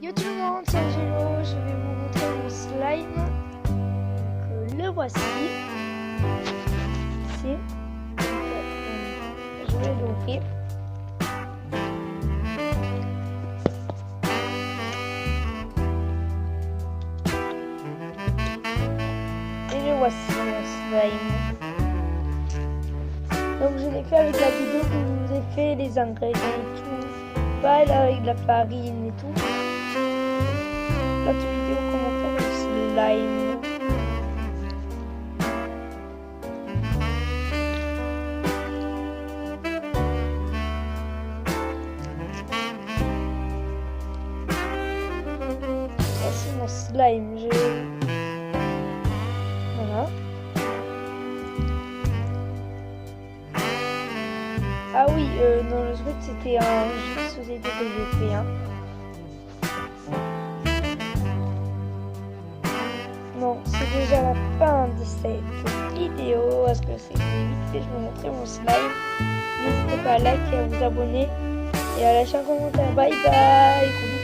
Yo tout le monde, c'est Angelo, je vais vous montrer mon slime. Donc, le voici. Ici. Je vais l'ouvrir. Et le voici mon slime. Donc je l'ai fait avec la vidéo que je vous ai fait, les ingrédients et tout. Pas là avec de la farine et tout. L'autre vidéo comment faire le slime. Voici mon slime. Voilà. Ah oui, dans le truc c'était un société que j'ai fait. Hein. Bon, c'est déjà la fin de cette vidéo. Parce que c'est vite fait, je vous montrer mon slime. N'hésitez pas à liker et à vous abonner. Et à lâcher un commentaire. Bye bye.